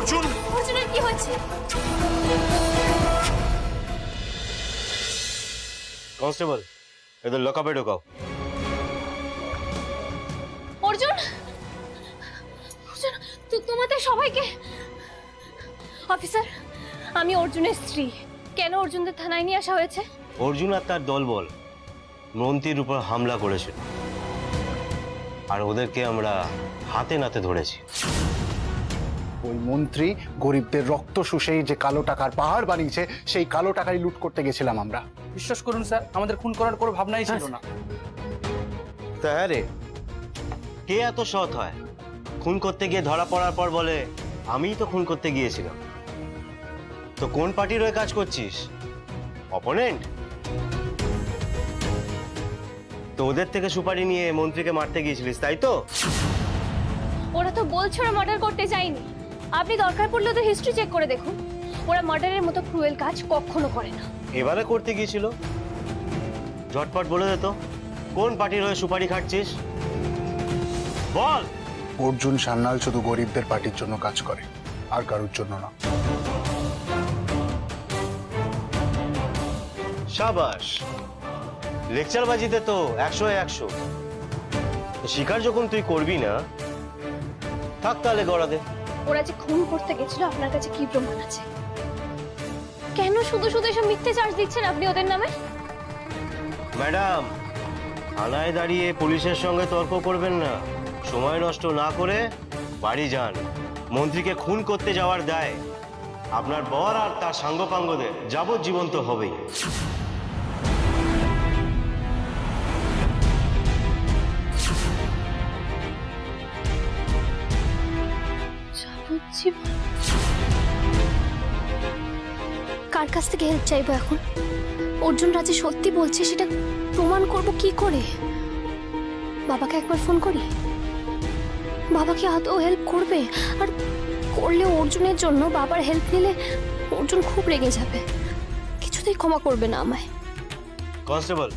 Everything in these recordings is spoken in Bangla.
অর্জুন, অর্জুনের কি হয়েছে? কনস্টেবল, এদের লকআপে ঢোকাও। অর্জুন, অর্জুন, তোমাদের সবাইকে। অফিসার, আমি অর্জুনের স্ত্রী। কেন অর্জুনদের থানায় নিয়ে আসা হয়েছে? অর্জুন আর তার দলবল মন্ত্রীর উপর হামলা করেছিল, আর ওদেরকে আমরা হাতে নাতে ধরেছি। ওই মন্ত্রী গরিবদের রক্ত শুষেই যে কালো টাকার পাহাড় বানিয়েছে, সেই কালো টাকাই লুট করতে গেছিলাম আমরা। বিশ্বাস করুন স্যার, আমাদের খুন করার কোনো ভাবনাই ছিল না। তা হ্যাঁ রে, কে এত সৎ হয় খুন করতে গিয়ে ধরা পড়ার পর বলে আমিই তো খুন করতে গিয়েছিলাম? তো কোন পার্টির হয়ে কাজ করছিস? অপোনেন্ট? তো ওদের থেকে সুপারি নিয়ে মন্ত্রীকে মারতে গিয়েছিলিস, তাই তো? ওরা তো বলছে ওরা মার্ডার করতে যায়নি। আপনি দরকার পড়লে ওদের হিস্ট্রি চেক করে দেখুন। ওরা মার্ডারের মতো ক্রুয়েল কাজ কখনো করে না। এবারে করতে গিয়েছিল। ঝটপট বলে দে তো, কোন পার্টির হয়ে সুপারি খাচ্ছিস? বল। অর্জুন সান্যাল শুধু গরিবদের পার্টির জন্য কাজ করে, আর কারোর জন্য না। শাবাশ, লেকচার বাজিতে তো 100-100। শিকার যখন তুই করবি না, থাক তাহলে গড়া দে। ওরা যে খুন করতে গেছিল, আপনার কাছে কি প্রমাণ আছে? কেন শুধু শুধু এসব মিথ্যে চার্জ দিচ্ছেন আপনি ওদের নামে? ম্যাডাম, থানায় দাঁড়িয়ে পুলিশের সঙ্গে তর্ক করবেন না। সময় নষ্ট না করে বাড়ি যান। মন্ত্রীকে খুন করতে যাওয়ার দায় আপনার বর আর তার সাঙ্গপাঙ্গদের যাবজ্জীবন তো হবেই। যাবজ্জীবন? কার কাছ থেকে হেল্প চাইবো এখন? অর্জুন রাজে সত্যি বলছে, সেটা প্রমাণ করব কি করে? বাবাকে একবার ফোন করি। বাবা কি আদৌ হেল্প করবে? আর করলে অর্জুনের জন্য বাবার হেল্প নিলে অর্জুন খুব রেগে যাবে, কিছুতেই ক্ষমা করবে না আমায়। কনস্টেবল,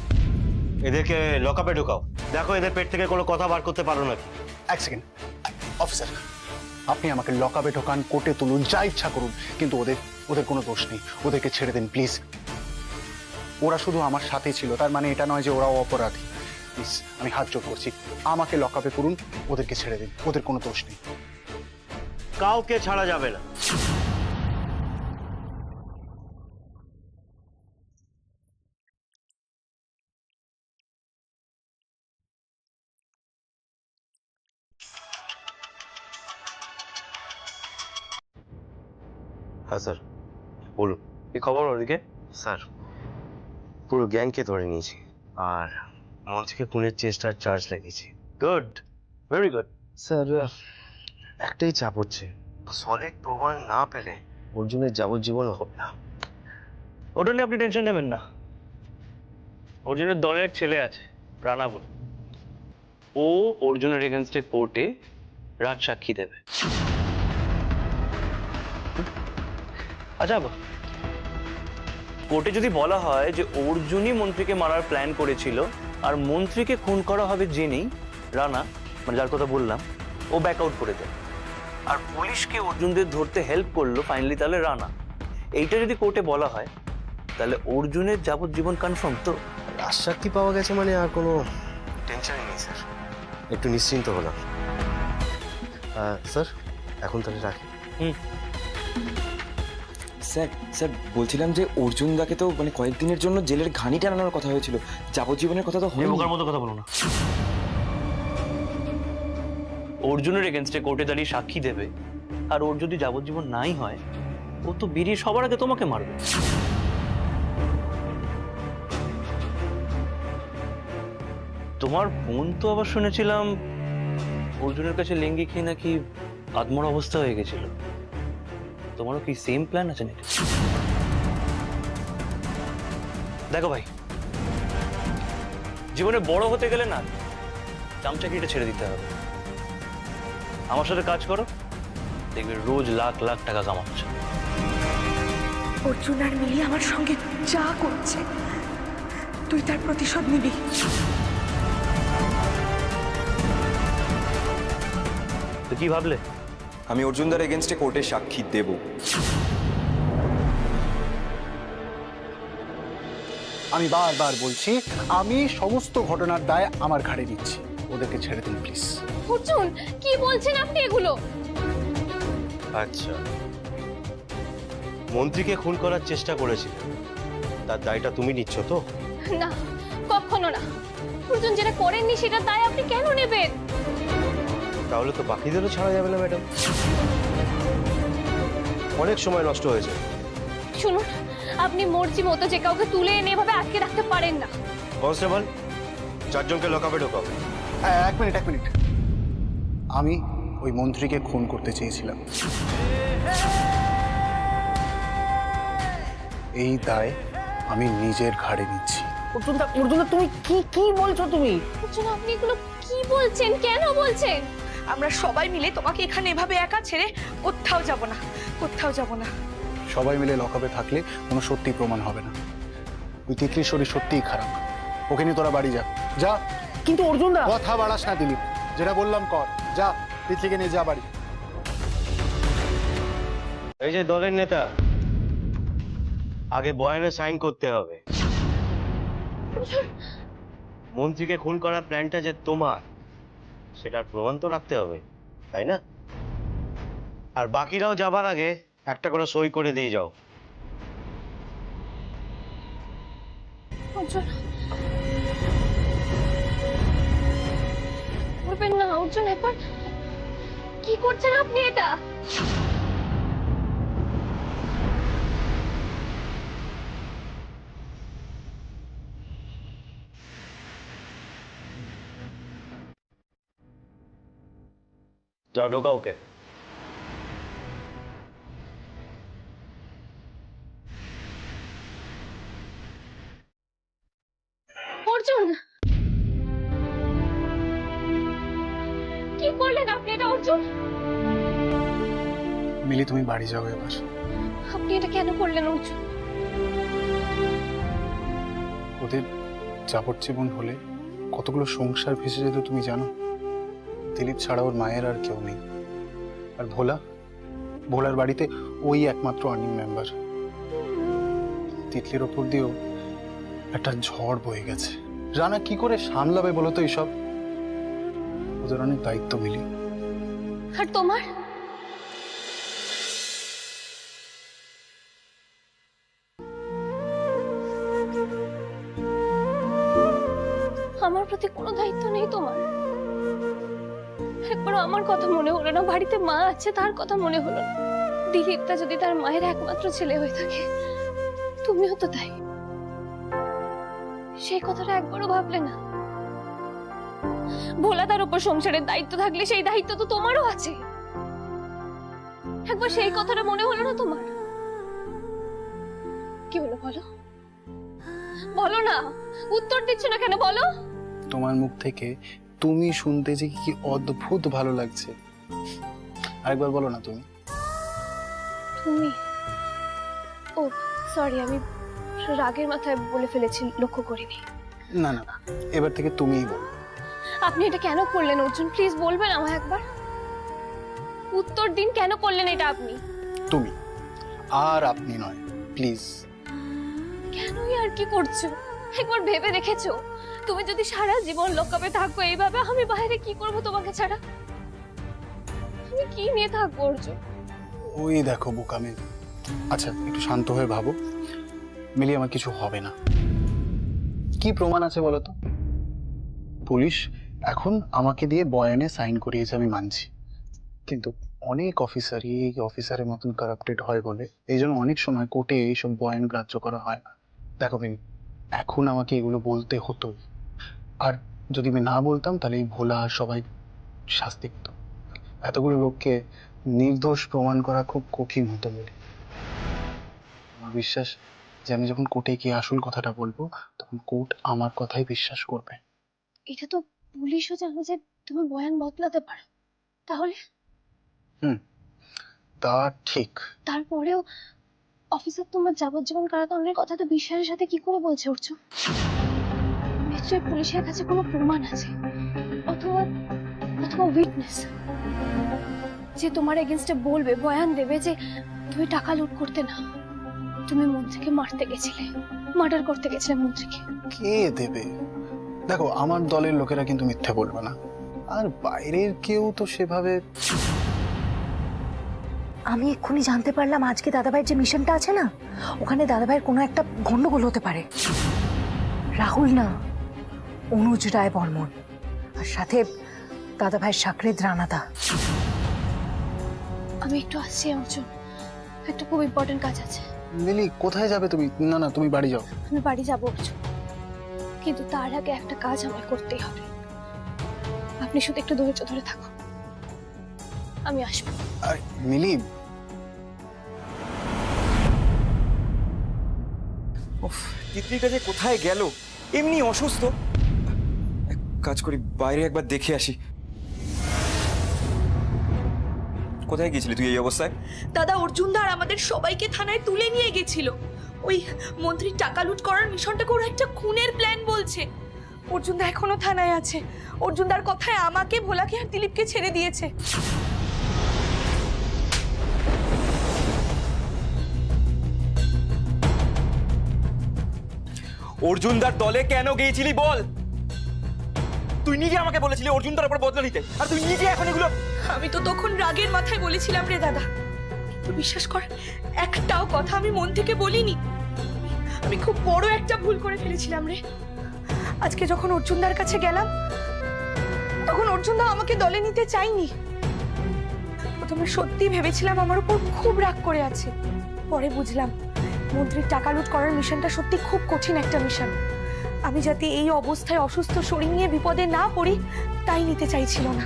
এদেরকে লকআপে ঢোকাও। দেখো এদের পেট থেকে কোনো কথা বার করতে পারো নাকি। এক সেকেন্ড অফিসার, আপনি আমাকে লকআপে ঢোকান, কোর্টে তুলুন, যা ইচ্ছা করুন, কিন্তু ওদের কোনো দোষ নেই। ওদেরকে ছেড়ে দিন প্লিজ। ওরা শুধু আমার সাথেই ছিল, তার মানে এটা নয় যে ওরাও অপরাধী। প্লিজ, আমি হাত জোড় করছি, আমাকে লকআপে করুন, ওদেরকে ছেড়ে দিন। ওদের কোনো দোষ নেই। কাউকে ছাড়া যাবে না। হ্যাঁ স্যার, বলুন। কি খবর ওদিকে? স্যার, পুরো গ্যাংকে ধরে নিয়েছি, আর মন্ত্রীকে খুনের চেষ্টার চার্জ লাগিয়েছি। Good, very good. স্যার, একটাই চাপ হচ্ছে, সলিড প্রমাণ না পেলে অর্জুনের যাবজ্জীবন হবে না। ওটা নিয়ে আপনি টেনশন নেবেন না। অর্জুনের দলের এক ছেলে আছে, রানা বলে। ও অর্জুনের এগেনস্টে কোর্টে রাজ সাক্ষী দেবে। আচ্ছা, কোর্টে যদি বলা হয় যে অর্জুনই মন্ত্রীকে মারার প্ল্যান করেছিল, আর মন্ত্রীকে খুন করা হবে জেনেই রানা, মানে যার কথা বললাম, ও ব্যাক আউট করে দেয়, আর পুলিশকে অর্জুনদের ধরতে হেল্প করলো ফাইনালি, তাহলে রানা। এইটা যদি কোর্টে বলা হয়, তাহলে অর্জুনের যাবজ্জীবন কনফার্ম তো? রাজ সাক্ষী পাওয়া গেছে মানে আর কোনো টেনশনই নেই স্যার, একটু নিশ্চিন্ত হলাম। স্যার, এখন তাহলে রাখি। স্যার বলছিলাম যে অর্জুন দাকে তো মানে কয়েকদিনের জন্য জেলের ঘানি টানানোর কথা হয়েছিল, যাবজ্জীবনের কথা তো হয়নি। বোকার মতো কথা বলো না। অর্জুনের এগেনস্টে কোর্টে দাঁড়িয়ে সাক্ষী দেবে, আর ওর যদি যাবজ্জীবন নাই হয়, ও তো বেরিয়ে সবার আগে তোমাকে মারবে। তোমার বোন তো আবার শুনেছিলাম অর্জুনের কাছে লেঙ্গি খেয়ে নাকি আত্মর অবস্থা হয়ে গেছিল। তোমারও কি সেম প্ল্যান আছে নাকি? দেখো ভাই, জীবনে বড় হতে গেলে না চামচাকিটা ছেড়ে দিতে হবে। আমার সাথে কাজ করো, দেখবে রোজ লাখ লাখ টাকা কামাচ্ছে। অর্জুন আর মিলি আমার সঙ্গে যা করছে, তুই তার প্রতিশোধ নিবি। তো কি ভাবলে? আমি অর্জুনদার এগেনস্টে কোর্টে সাক্ষী দেব। আমি বারবার বলছি, আমি সমস্ত ঘটনার দায় আমার ঘাড়ে নিচ্ছি। ওদেরকে ছেড়ে দিন প্লিজ। অর্জুন কি বলছেন আপনি এগুলো? আচ্ছা, মন্ত্রীকে খুন করার চেষ্টা করেছিল, তার দায়টা তুমি নিচ্ছ তো? না, কখনো না। অর্জুন যেটা করেননি সেটা দায় আপনি কেন নেবেন? তাহলে তো বাকিদেরও ছাড়া যাবে না ম্যাডাম। অনেক সময় নষ্ট হয়েছে। শুনুন, আপনি মর্জি মতো যে কাউকে তুলে এনে এভাবে আটকে রাখতে পারেন না। কনস্টেবল, 4 জনকে লকআপে ঢোকাও। এক মিনিট। আমি ওই মন্ত্রীকে খুন করতে চেয়েছিলাম। এই দায় আমি নিজের ঘাড়ে নিচ্ছি। অর্জুনদা, তুমি কি বলছো তুমি? অর্জুন আপনি এগুলো কি বলছেন, কেন বলছেন? আমরা সবাই মিলে তোমাকে এখানে এভাবে একা ছেড়ে কোথাও যাব না। সবাই মিলে লকআপে থাকলে কোনো সত্যি প্রমাণ হবে না। ওই তিতলির শরীর সত্যিই খারাপ, ওকে নিয়ে তোরা বাড়ি যা। কিন্তু অর্জুনদা, কথা বাড়াস না দিলীপ, যেটা বললাম কর। যা, তিতলিকে নিয়ে যা বাড়ি। এই যে দলের নেতা, আগে বয়ানে সাইন করতে হবে। মন্ত্রীকে খুন করার প্ল্যানটা যে তোমার, সেটার প্রমাণ তো রাখতে হবে, তাই না? আর বাকিরাও যাবার আগে একটা করে সই করে দিয়ে যাও। অর্জুন করবেন না। অর্জুন একবার, কি করছেন আপনি এটা? যাও ঢোকা ওকে। অর্জুন কি করলেন আপনি এটা? অর্জুন মিলি, তুমি বাড়ি যাও এবার। আপনি এটা কেন করলেন অর্জুন? ওদের যাবজ্জীবন হলে কতগুলো সংসার ভেসে যেত তুমি জানো? দিলীপ ছাড়া ওর মায়ের আর কেউ নেই। আর ভোলার বাড়িতে ওই একমাত্র আর্নিং মেম্বার। তিতলির ওপর দিয়েও একটা ঝড় বয়ে গেছে। রানা কি করে সামলাবে বলো তো এইসব? ওদের অনেক দায়িত্ব মিলি। আর তোমার? আমার প্রতি কোনো দায়িত্ব নেই তোমার? একবার আমার কথা মনে হলো না? বাড়িতে মা আছে, তার কথা মনে হলো না? দিলীপটা যদি তার মায়ের একমাত্র ছেলে হয়ে থাকে, তুমিও তো তাই, সেই কথাটা একবারও ভাবলে না? ভোলা তার উপর সংসারের দায়িত্ব থাকলে সেই দায়িত্ব তো তোমারও আছে। একবার সেই কথাটা মনে হলো না তোমার? কি হলো বলো না, উত্তর দিচ্ছ না কেন? বলো। তোমার মুখ থেকে তুমি শুনতে যে কি অদ্ভুত ভালো লাগছে। আরেকবার বলো না তুমি। তুমি? ও সরি, আমি রাগের মাথায় বলে ফেলেছি, লক্ষ্য করিনি। না, এবার থেকে তুমিই বলো। আপনি এটা কেন করলেন অর্জুন? প্লিজ বলবেন আমায় একবার। উত্তর দিন, কেন করলেন এটা আপনি? তুমি, আর আপনি নয়, প্লিজ। কেনই আর কি করছো? একবার ভেবে দেখেছো? তুমি যদি সারা জীবন লকআপে থাকো এইভাবে, আমি বাইরে কি করব তোমাকে ছাড়া? আমি কি নিয়ে থাকবো অর্জুন? ওই দেখো বোকামে। আচ্ছা, একটু শান্ত হয়ে ভাবো। মিলি, আমার কিছু হবে না। কি প্রমাণ আছে বলো তো? পুলিশ এখন আমাকে দিয়ে বয়ানে সাইন করিয়েছে, আমি মানছি। কিন্তু অনেক অফিসারই এই অফিসারের মতন কারাপ্টেড হয় বলে এই জন্য অনেক সময় কোর্টে এইসব বয়ান গ্রাহ্য করা হয় না। দেখো মিমি, এখন আমাকে এগুলো বলতে হতো, আর যদি আমি না বলতাম তাহলে এই ভোলা আর সবাই শাস্তি পেত। এতগুলো লোককে নির্দোষ প্রমাণ করা খুব কঠিন হতো বলে আমার বিশ্বাস যে আমি যখন কোর্টে গিয়ে আসল কথাটা বলবো, তখন কোর্ট আমার কথাই বিশ্বাস করবে। এটা তো পুলিশও জানে যে তুমি বয়ান বদলাতে পারো, তাহলে? তা ঠিক। তারপরেও অফিসার তোমার যাবজ্জীবন কারাদণ্ডের কথা তো বিশ্বাসের সাথে কি করে বলছে অর্জুন? নিশ্চয়ই পুলিশের কাছে কোনো প্রমাণ আছে, অথবা উইটনেস। যে তোমার এগেনস্টে বলবে, বয়ান দেবে যে তুমি টাকা লুট করতে না, তুমি মন্ত্রীকে মারতে গেছিলে, মার্ডার করতে গেছিলে মন্ত্রীকে। কে দেবে? দেখো, আমার দলের লোকেরা কিন্তু মিথ্যে বলবে না, আর বাইরের কেউ তো সেভাবে। আমি এক্ষুনি জানতে পারলাম আজকে দাদাভাইয়ের যে মিশনটা আছে না, ওখানে দাদাভাইয়ের কোনো একটা গন্ডগোল হতে পারে। রাহুল না, অনুজ রায় বর্মন, আর সাথে দাদাভাইয়ের সাকরেদ রানাদা। আমি একটু আসছি অর্জুন, একটা খুব ইম্পর্টেন্ট কাজ আছে। লিলি, কোথায় যাবে তুমি? না না, তুমি বাড়ি যাও। আমি বাড়ি যাবো অর্জুন, কিন্তু তার আগে একটা কাজ আমায় করতেই হবে। আপনি শুধু একটু ধৈর্য ধরে থাকুন, আমি আসবো। আর মিলি, উফ, তিতলিটা যে কোথায় গেল? এমনি অসুস্থ। এক কাজ করি, বাইরে একবার দেখে আসি। কোথায় গেছিলি তুই এই অবস্থায়? দাদা, অর্জুনদা আর আমাদের সবাইকে থানায় তুলে নিয়ে গেছিল। ওই মন্ত্রীর টাকা লুট করার মিশনটাকে ওরা একটা খুনের প্ল্যান বলছে। অর্জুনদা এখনো থানায় আছে। অর্জুনদার কথায় আমাকে, ভোলাকে আর দিলীপকে ছেড়ে দিয়েছে। অর্জুনদার দলে কেন গিয়েছিলি বল? তুই নিজে আমাকে বলেছিলি অর্জুনদার উপর বদলা নিতে, আর তুই নিজে এখন এগুলো। আমি তো তখন রাগের মাথায় বলেছিলাম রে দাদা, তুই বিশ্বাস কর একটাও কথা আমি মন থেকে বলিনি। আমি খুব বড় একটা ভুল করে ফেলেছিলাম রে। আজকে যখন অর্জুনদার কাছে গেলাম, তখন অর্জুনদা আমাকে দলে নিতে চাইনি। প্রথমে সত্যি ভেবেছিলাম আমার উপর খুব রাগ করে আছে, পরে বুঝলাম মন্ত্রীর টাকা লুট করার মিশনটা সত্যি খুব কঠিন একটা মিশন। আমি যাতে এই অবস্থায় অসুস্থ শরীর নিয়ে বিপদে না পড়ি, তাই নিতে চাইছিল না।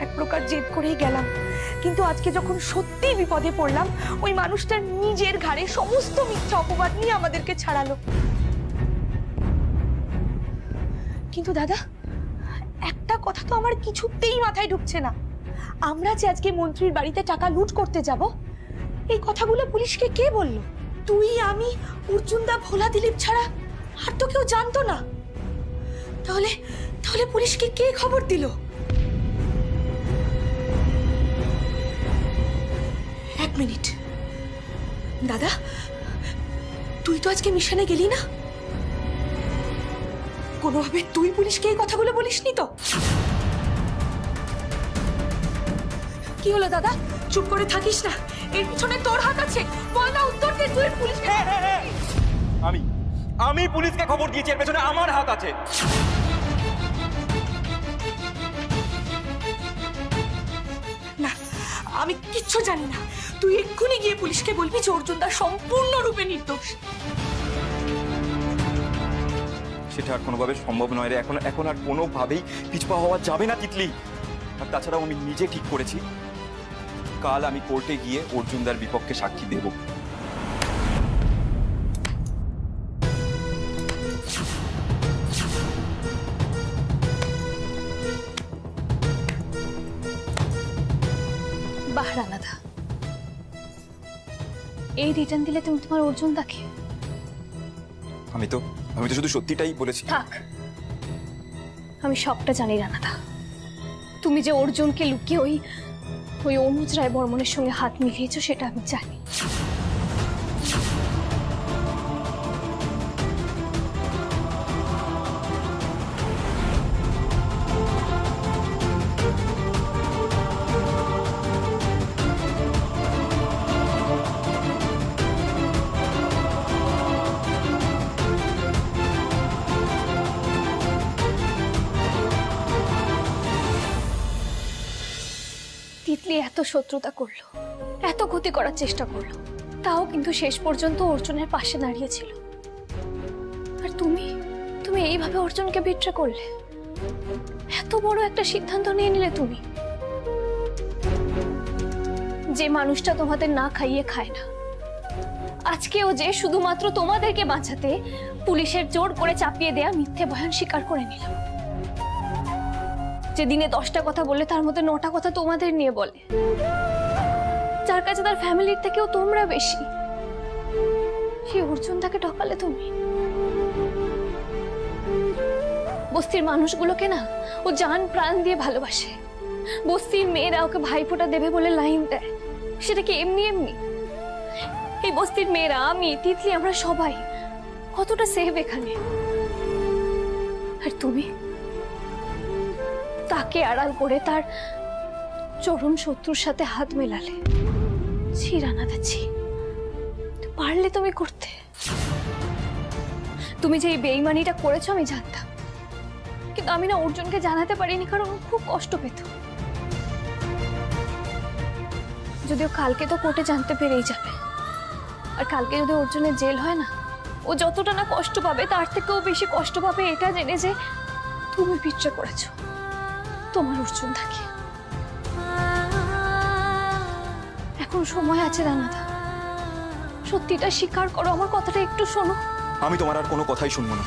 এক প্রকার জেদ করেই গেলাম, কিন্তু আজকে যখন সত্যি বিপদে পড়লাম, ওই মানুষটা নিজের ঘাড়ে সমস্ত মিথ্যা অপবাদ নিয়ে আমাদেরকে ছাড়ালো। কিন্তু দাদা, একটা কথা তো আমার কিছুতেই মাথায় ঢুকছে না। আমরা যে আজকে মন্ত্রীর বাড়িতে টাকা লুট করতে যাব, এই কথাগুলো পুলিশকে কে বললো? তুই, আমি, অর্জুনদা, ভোলা, দিলীপ ছাড়া আর তো কেউ জানতো না। তাহলে তাহলে পুলিশকে কে খবর দিল? এক মিনিট দাদা, তুই তো আজকে মিশনে গেলি না? কোনোভাবে তুই পুলিশকে এই কথাগুলো বলিসনি তো? কি হলো দাদা, চুপ করে থাকিস না, এর পিছনে তোর হাত আছে। বল না, উত্তর দে, তুই পুলিশ। আমি পুলিশকে খবর দিয়েছি, এর পেছনে আমার হাত আছে। না, আমি কিচ্ছু জানি না। তুই এক্ষুনি গিয়ে পুলিশকে বলবি যে অর্জুনদা সম্পূর্ণরূপে নির্দোষ। সেটা আর কোনোভাবে সম্ভব নয় রে। এখন আর কোনোভাবেই পিছপা হওয়া যাবে না তিতলি। আর তাছাড়াও আমি নিজে ঠিক করেছি, কাল আমি কোর্টে গিয়ে অর্জুনদার বিপক্ষে সাক্ষী দেব। বাহ রানাদা, এই রিটার্ন দিলে তুমি তোমার অর্জুনদাকে? আমি তো শুধু সত্যিটাই বলেছি। থাক, আমি সবটা জানি রানাদা। তুমি যে অর্জুনকে লুকিয়ে ওই অনুজ রায় বর্মনের সঙ্গে হাত মিলিয়েছো, সেটা আমি জানি। তিতলি এত শত্রুতা করলো, এত ক্ষতি করার চেষ্টা করলো, তাও কিন্তু শেষ পর্যন্ত অর্জুনের পাশে দাঁড়িয়েছিল। আর তুমি এইভাবে অর্জুনকে বিট্রে করলে, এত বড় একটা সিদ্ধান্ত নিয়ে নিলে তুমি। যে মানুষটা তোমাদের না খাইয়ে খায় না, আজকেও যে শুধুমাত্র তোমাদেরকে বাঁচাতে পুলিশের জোর করে চাপিয়ে দেয়া মিথ্যে বয়ান স্বীকার করে নিল। যে দিনে 10টা কথা বললে তার মধ্যে 9টা কথা তোমাদের নিয়ে বলে, যার কাছে তার ফ্যামিলির থেকেও তোমরা বেশি, সেই অর্জুনটাকে ঠকালে তুমি। বস্তির মানুষগুলোকে না ও জান প্রাণ দিয়ে ভালোবাসে, বস্তির মেয়েরা ওকে ভাইফোঁটা দেবে বলে লাইন দেয়, সেটা কি এমনি এমনি? এই বস্তির মেয়েরা, আমি, তিতলি, আমরা সবাই কতটা সেফ এখানে। আর তুমি তাকে আড়াল করে তার চরম শত্রুর সাথে হাত মেলালে। ছি রানাদা, ছি। পারলে তুমি করতে। তুমি যে এই বেইমানিটা করেছো আমি জানতাম, কিন্তু আমি না অর্জুনকে জানাতে পারিনি, কারণ ও খুব কষ্ট পেত। যদিও কালকে তো কোর্টে জানতে পেরেই যাবে, আর কালকে যদি অর্জুনের জেল হয় না, ও যতটা না কষ্ট পাবে তার থেকেও বেশি কষ্ট পাবে এটা জেনে যে তুমি পিচ্ছা করেছো তোমার অর্জুন থাকে। এখন সময় আছে রানাদা, সত্যিটা স্বীকার করো, আমার কথাটা একটু শোনো। আমি তোমার আর কোনো কথাই শুনবো না।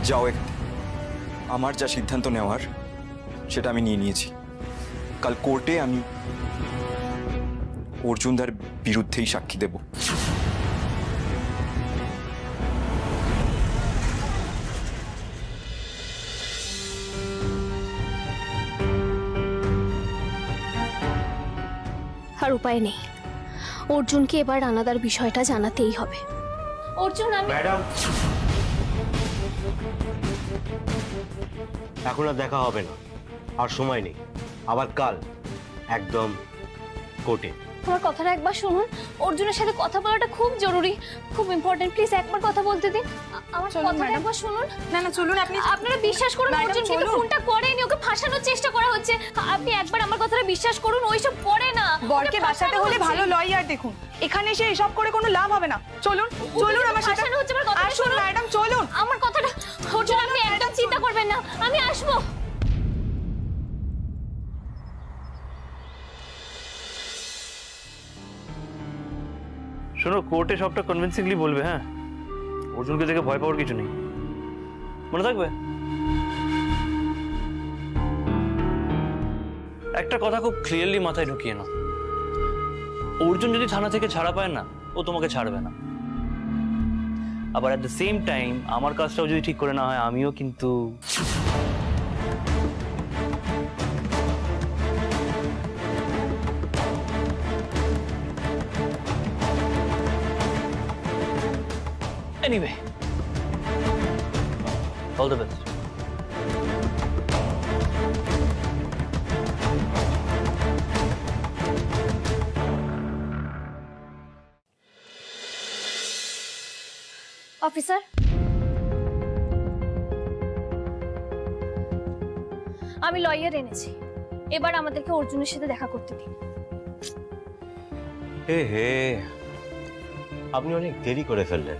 যাও এখান থেকে। আমার যা সিদ্ধান্ত নেওয়ার সেটা আমি নিয়ে নিয়েছি। কাল কোর্টে আমি অর্জুনদার বিরুদ্ধেই সাক্ষী দেব। আর উপায় নেই, অর্জুনকে এবার রানাদার বিষয়টা জানাতেই হবে। অর্জুন, আমি ম্যাডাম, এখন আর দেখা হবে না, আর সময় নেই। আবার কাল একদম কোর্টে। আমার কথাটা একবার শুনুন, অর্জুনের সাথে কথা বলাটা খুব জরুরি, খুব ইম্পর্টেন্ট। প্লিজ একবার কথা বলতে দিন। আমার কথাটা একবার শুনুন। না না চলুন, আপনারা বিশ্বাস করুন, ম্যাডাম, অর্জুন কিন্তু চলুন। ফোনটা করেনি, ওকে ফাঁসানোর চেষ্টা করা হচ্ছে। আপনি একবার আমার কথাটা বিশ্বাস করুন, ওইসব করে না। বরকে ওকে বাঁচাতে ফাঁসানো হলে হচ্ছে। ভালো লয়ার দেখুন, এখানে এসে এসব করে কোনো লাভ হবে না। চলুন চলুন আমার সাথে। ফাঁসানো হচ্ছে, আমার কথাটা আসুন শুনুন। ম্যাডাম, চলুন। আমার কথাটা, অর্জুন আপনি একদম চিন্তা করবেন না, আমি আসবো। শোনো, কোর্টে সবটা কনভিন্সিংলি বলবে। হ্যাঁ, অর্জুনকে দেখে ভয় পাওয়ার কিছু নেই, মনে থাকবে। একটা কথা খুব ক্লিয়ারলি মাথায় ঢুকিয়ে নাও, অর্জুন যদি থানা থেকে ছাড়া পায় না, ও তোমাকে ছাড়বে না। আবার অ্যাট দ্য সেম টাইম আমার কাজটাও যদি ঠিক করে না হয়, আমিও কিন্তু anyway, all the best. Officer, আমি লয়ার এনেছি, এবার আমাদেরকে অর্জুনের সাথে দেখা করতে দিন। হে, আপনি অনেক দেরি করে ফেললেন।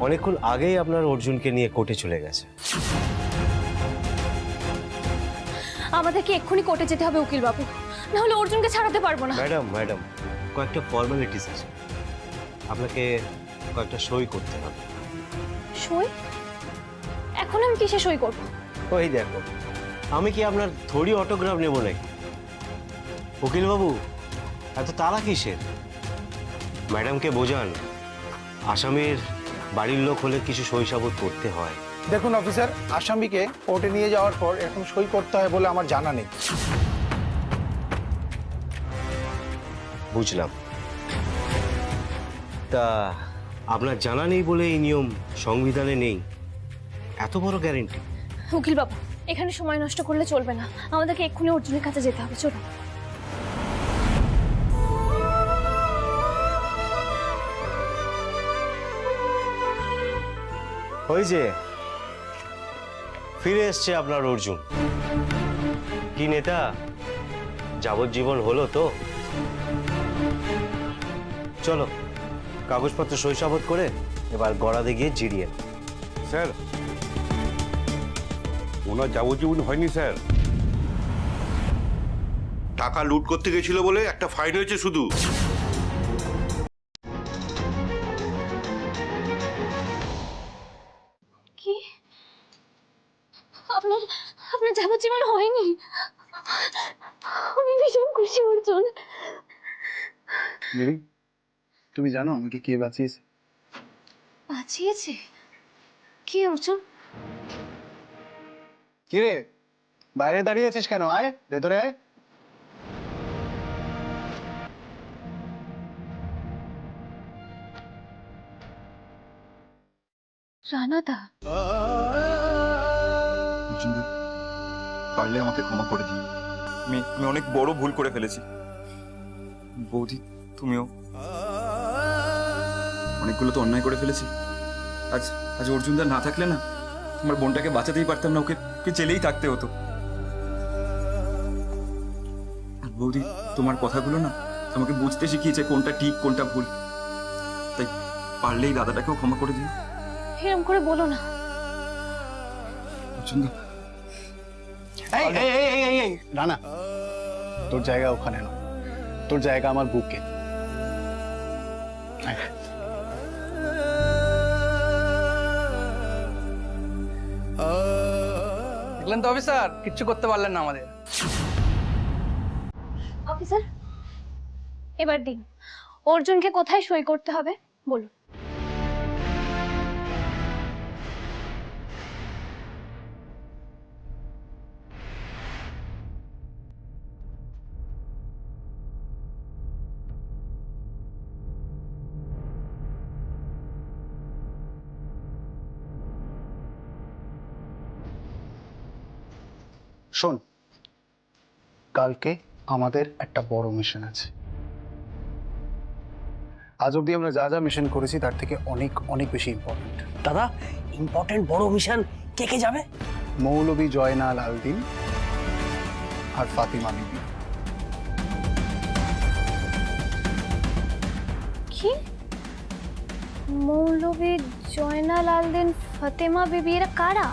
অনেকক্ষণ আগেই আপনার অর্জুনকে নিয়ে কোর্টে চলে গেছে। আমাদেরকে এক্ষুনি কোর্টে যেতে হবে উকিল বাবু, না হলে অর্জুনকে ছাড়াতে পারবো না। ম্যাডাম, কয়েকটা ফর্মালিটিস আছে, আপনাকে কয়েকটা সই করতে হবে। সই? এখন আমি কিসে সই করবো? ওই দেখো, আমি কি আপনার থোড়ি অটোগ্রাফ নেব নাকি? উকিল বাবু, এত তাড়া কিসের? ম্যাডামকে বোঝান, আসামির বাড়ির লোক হলে কিছু সই সাবুত করতে হয়। দেখুন অফিসার, আসামিকে কোর্টে নিয়ে যাওয়ার পর এরকম সই করতে হয় বলে আমার জানা নেই। বুঝলাম। তা আপনার জানা নেই বলে এই নিয়ম সংবিধানে নেই, এত বড় গ্যারেন্টি? উকিল বাবু, এখানে সময় নষ্ট করলে চলবে না, আমাদেরকে এক্ষুনি অর্জুনের কাছে যেতে হবে, চলুন। ওই যে ফিরে এসছে আপনার অর্জুন। কি নেতা, যাবজ্জীবন হলো তো? চলো, কাগজপত্র সইসাবত করে এবার গড়াতে গিয়ে জিরিয়ে। স্যার, ওনার যাবজ্জীবন হয়নি স্যার। টাকা লুট করতে গেছিল বলে একটা ফাইন হয়েছে শুধু। কি? আপনার আপনার যাবজ্জীবন হয়নি? আমি ভীষণ খুশি অর্জুন। তুমি জানো আমাকে কে বাঁচিয়েছে? বাঁচিয়েছে? কি অর্জুন? কে রে, বাইরে দাঁড়িয়ে আছিস কেন? আয় ভেতরে আয়। রানাদা, অর্জুনদা, পারলে আমাকে ক্ষমা করে দিন। আমি অনেক বড় ভুল করে ফেলেছি। বৌদি, তুমিও। অনেকগুলো তো অন্যায় করে ফেলেছি। আজ আজ অর্জুনদা না থাকলে না, আমার বোনটাকে বাঁচাতেই পারতাম না, ওকে জেলেই থাকতে হতো। আর বৌদি, তোমার কথাগুলো না আমাকে বুঝতে শিখিয়েছে কোনটা ঠিক কোনটা ভুল। তাই পারলেই দাদাটাকেও ক্ষমা করে দিও। এরম করে বলো না। অর্জুনদা, এই এই এই এই এই এই রানা, তোর জায়গা ওখানে না, তোর জায়গা আমার বুকে। আয়। দেখলেন তো অফিসার, কিচ্ছু করতে পারলেন না আমাদের। অফিসার, এবার দিন অর্জুনকে কোথায় সই করতে হবে বলুন। শোন, কালকে আমাদের একটা বড় মিশন আছে। আজ অব্দি আমরা যা যা মিশন করেছি তার থেকে অনেক অনেক বেশি ইম্পর্টেন্ট। দাদা, ইম্পর্টেন্ট বড় মিশন, কে কে যাবে? মৌলভী জয়নাল আলদিন আর ফাতিমা বিবি। কি? মৌলভী জয়নাল আলদিন, ফাতেমা বিবি, এরা কারা?